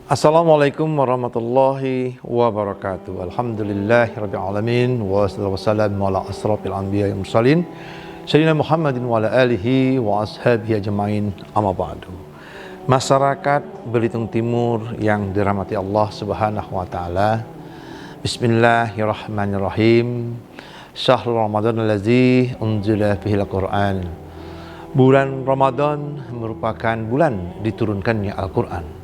Assalamualaikum warahmatullahi wabarakatuh. Alhamdulillahirabbil alamin wassalatu wassalamu ala asrofil anbiya'i wal mursalin sayyidina Muhammadin wa ala alihi wa ashabihi ajmain. Amma ba'du. Masyarakat Belitung Timur yang dirahmati Allah Subhanahu wa taala. Bismillahirrahmanirrahim. Syahrul Ramadan allazi unzila fihil Qur'an. Bulan Ramadan merupakan bulan diturunkannya Al-Qur'an.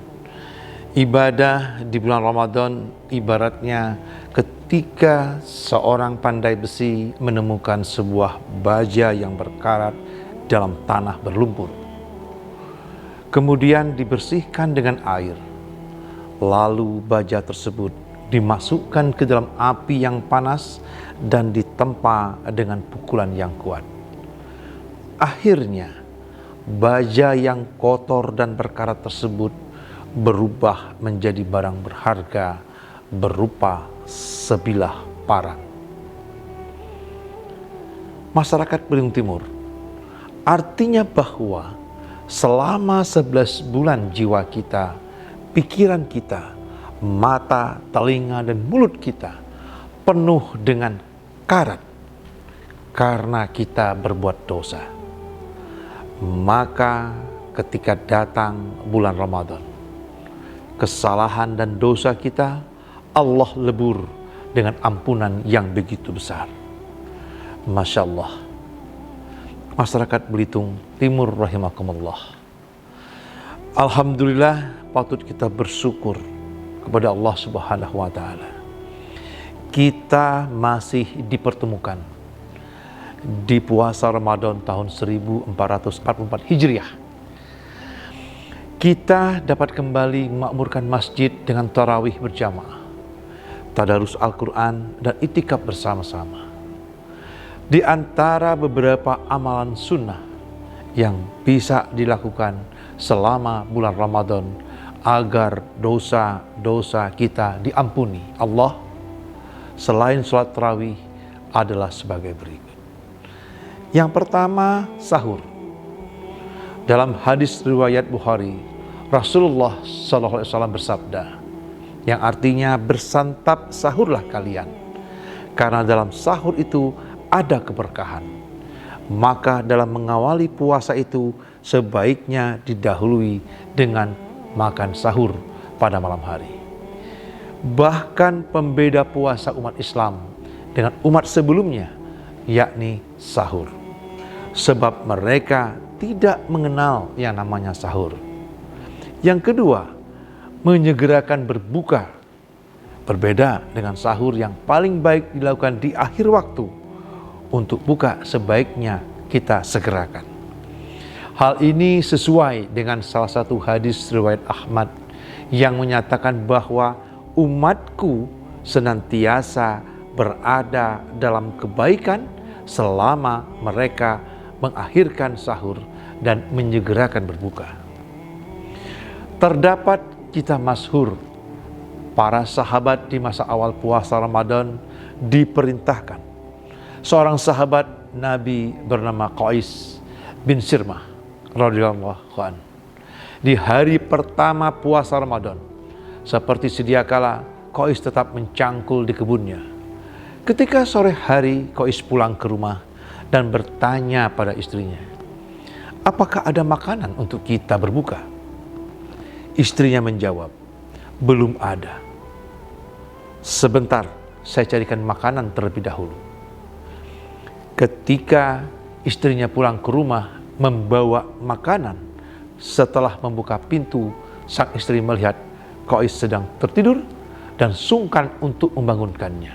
Ibadah di bulan Ramadan ibaratnya ketika seorang pandai besi menemukan sebuah baja yang berkarat dalam tanah berlumpur. Kemudian dibersihkan dengan air. Lalu baja tersebut dimasukkan ke dalam api yang panas dan ditempa dengan pukulan yang kuat. Akhirnya baja yang kotor dan berkarat tersebut berubah menjadi barang berharga berupa sebilah parang. Masyarakat Belitung Timur, artinya bahwa selama 11 bulan jiwa kita, pikiran kita, mata, telinga, dan mulut kita penuh dengan karat karena kita berbuat dosa. Maka ketika datang bulan Ramadan, kesalahan dan dosa kita Allah lebur dengan ampunan yang begitu besar. Masya Allah. Masyarakat Belitung Timur rahimakumullah. Alhamdulillah, patut kita bersyukur kepada Allah Subhanahu wa taala. Kita masih dipertemukan di puasa Ramadan tahun 1444 Hijriah. Kita dapat kembali memakmurkan masjid dengan tarawih berjamaah, tadarus Al-Quran, dan itikaf bersama-sama. Di antara beberapa amalan sunnah yang bisa dilakukan selama bulan Ramadan agar dosa-dosa kita diampuni Allah, selain sholat tarawih, adalah sebagai berikut. Yang pertama, sahur. Dalam hadis riwayat Bukhari, Rasulullah SAW bersabda, yang artinya bersantap sahurlah kalian, karena dalam sahur itu ada keberkahan. Maka dalam mengawali puasa itu sebaiknya didahului dengan makan sahur pada malam hari. Bahkan pembeda puasa umat Islam dengan umat sebelumnya, yakni sahur. Sebab mereka tidak mengenal yang namanya sahur. Yang kedua, menyegerakan berbuka. Berbeda dengan sahur yang paling baik dilakukan di akhir waktu. Untuk buka sebaiknya kita segerakan. Hal ini sesuai dengan salah satu hadis riwayat Ahmad yang menyatakan bahwa umatku senantiasa berada dalam kebaikan selama mereka mengakhirkan sahur dan menyegerakan berbuka. Terdapat kisah masyhur para sahabat di masa awal puasa Ramadan diperintahkan. Seorang sahabat Nabi bernama Qais bin Sirmah radhiyallahu anhu di hari pertama puasa Ramadan, seperti sedia kala Qais tetap mencangkul di kebunnya. Ketika sore hari Qais pulang ke rumah dan bertanya pada istrinya, "Apakah ada makanan untuk kita berbuka?" Istrinya menjawab, "Belum ada. Sebentar, saya carikan makanan terlebih dahulu." Ketika istrinya pulang ke rumah membawa makanan, setelah membuka pintu, sang istri melihat Qais sedang tertidur dan sungkan untuk membangunkannya.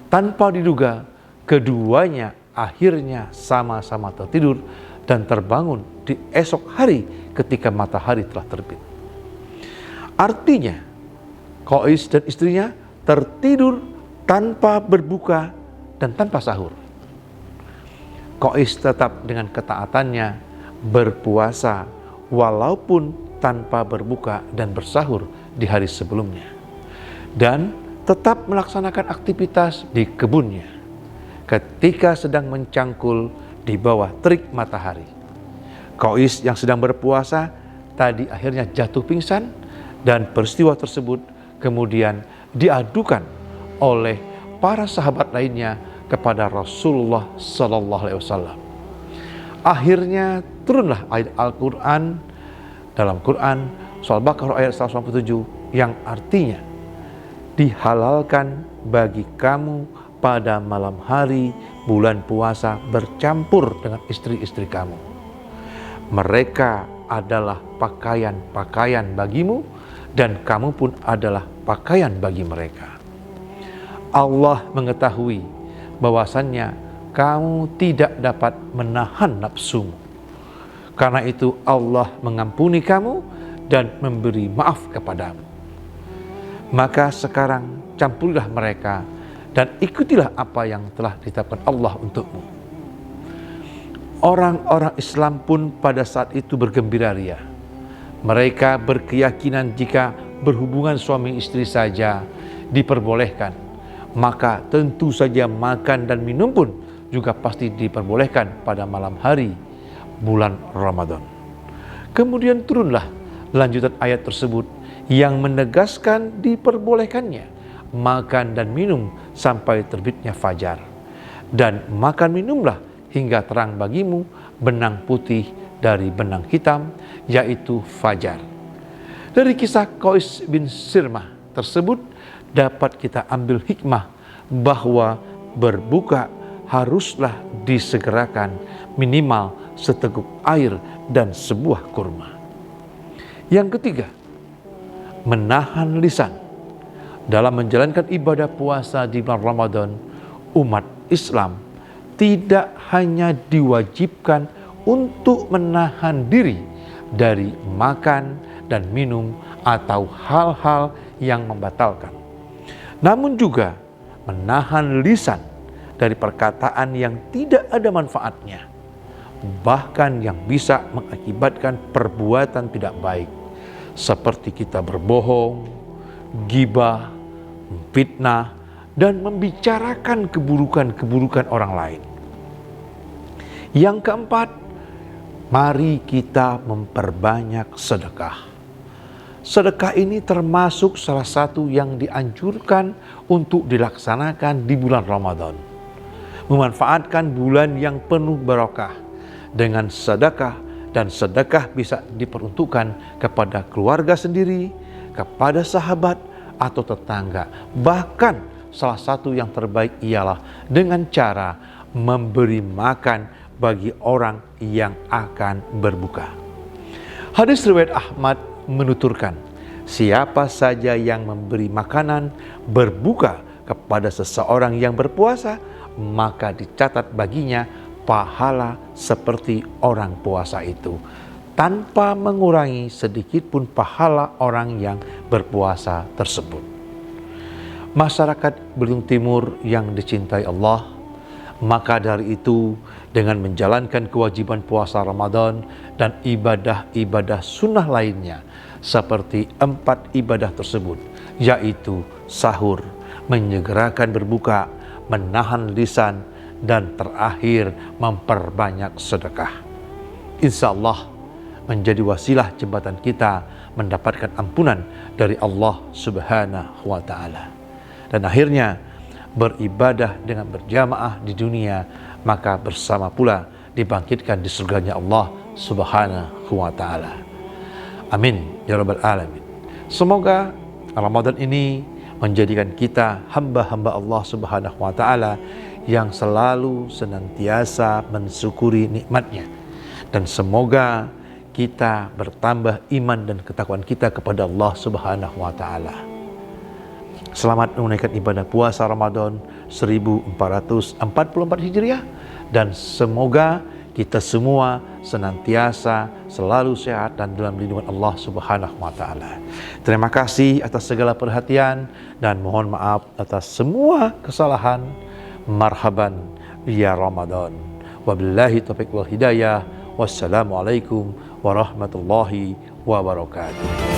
Tanpa diduga, keduanya akhirnya sama-sama tertidur dan terbangun di esok hari ketika matahari telah terbit. Artinya, Qais dan istrinya tertidur tanpa berbuka dan tanpa sahur. Qais tetap dengan ketaatannya berpuasa walaupun tanpa berbuka dan bersahur di hari sebelumnya. Dan tetap melaksanakan aktivitas di kebunnya ketika sedang mencangkul di bawah terik matahari. Qais yang sedang berpuasa tadi akhirnya jatuh pingsan Dan peristiwa tersebut kemudian diadukan oleh para sahabat lainnya kepada Rasulullah Sallallahu Alaihi Wasallam. Akhirnya turunlah ayat Al-Quran dalam Quran Surah Al-Baqarah ayat 187 yang artinya dihalalkan bagi kamu pada malam hari bulan puasa bercampur dengan istri-istri kamu. Mereka adalah pakaian-pakaian bagimu dan kamu pun adalah pakaian bagi mereka. Allah mengetahui bahwasannya kamu tidak dapat menahan nafsumu. Karena itu Allah mengampuni kamu dan memberi maaf kepadamu. Maka sekarang campurilah mereka dan ikutilah apa yang telah ditetapkan Allah untukmu. Orang-orang Islam pun pada saat itu bergembira ria. Mereka berkeyakinan jika berhubungan suami istri saja diperbolehkan, maka tentu saja makan dan minum pun juga pasti diperbolehkan pada malam hari bulan Ramadan. Kemudian turunlah lanjutan ayat tersebut yang menegaskan diperbolehkannya makan dan minum sampai terbitnya fajar. Dan makan minumlah hingga terang bagimu benang putih dari benang hitam, yaitu fajar. Dari kisah Qais bin Sirmah tersebut dapat kita ambil hikmah bahwa berbuka haruslah disegerakan minimal seteguk air dan sebuah kurma. Yang ketiga, menahan lisan. Dalam menjalankan ibadah puasa di bulan Ramadan, umat Islam tidak hanya diwajibkan untuk menahan diri dari makan dan minum atau hal-hal yang membatalkan, namun juga menahan lisan dari perkataan yang tidak ada manfaatnya, bahkan yang bisa mengakibatkan perbuatan tidak baik, seperti kita berbohong, gibah, fitnah, dan membicarakan keburukan-keburukan orang lain. Yang keempat, mari kita memperbanyak sedekah. Sedekah ini termasuk salah satu yang dianjurkan untuk dilaksanakan di bulan Ramadan. Memanfaatkan bulan yang penuh barokah dengan sedekah, dan sedekah bisa diperuntukkan kepada keluarga sendiri, kepada sahabat atau tetangga. Bahkan salah satu yang terbaik ialah dengan cara memberi makan bagi orang yang akan berbuka. Hadis riwayat Ahmad menuturkan, siapa saja yang memberi makanan berbuka kepada seseorang yang berpuasa, maka dicatat baginya pahala seperti orang puasa itu, tanpa mengurangi sedikit pun pahala orang yang berpuasa tersebut. Masyarakat Belitung Timur yang dicintai Allah, maka dari itu dengan menjalankan kewajiban puasa Ramadan dan ibadah-ibadah sunnah lainnya seperti 4 ibadah tersebut, yaitu sahur, menyegerakan berbuka, menahan lisan, dan terakhir memperbanyak sedekah, insya Allah menjadi wasilah jembatan kita mendapatkan ampunan dari Allah Subhanahu wa Ta'ala. Dan akhirnya beribadah dengan berjamaah di dunia, maka bersama pula dibangkitkan di surganya Allah Subhanahu wa Ta'ala. Amin ya rabbal alamin. Semoga Ramadan ini menjadikan kita hamba-hamba Allah Subhanahu wa Ta'ala yang selalu senantiasa mensyukuri nikmatnya, dan semoga kita bertambah iman dan ketakwaan kita kepada Allah Subhanahu wa Ta'ala. Selamat menunaikan ibadah puasa Ramadan 1444 Hijriah, dan semoga kita semua senantiasa selalu sehat dan dalam lindungan Allah Subhanahu wa Ta'ala. Terima kasih atas segala perhatian dan mohon maaf atas semua kesalahan. Marhaban ya Ramadan. Wabillahi taufiq wal hidayah. Wassalamualaikum warahmatullahi wabarakatuh.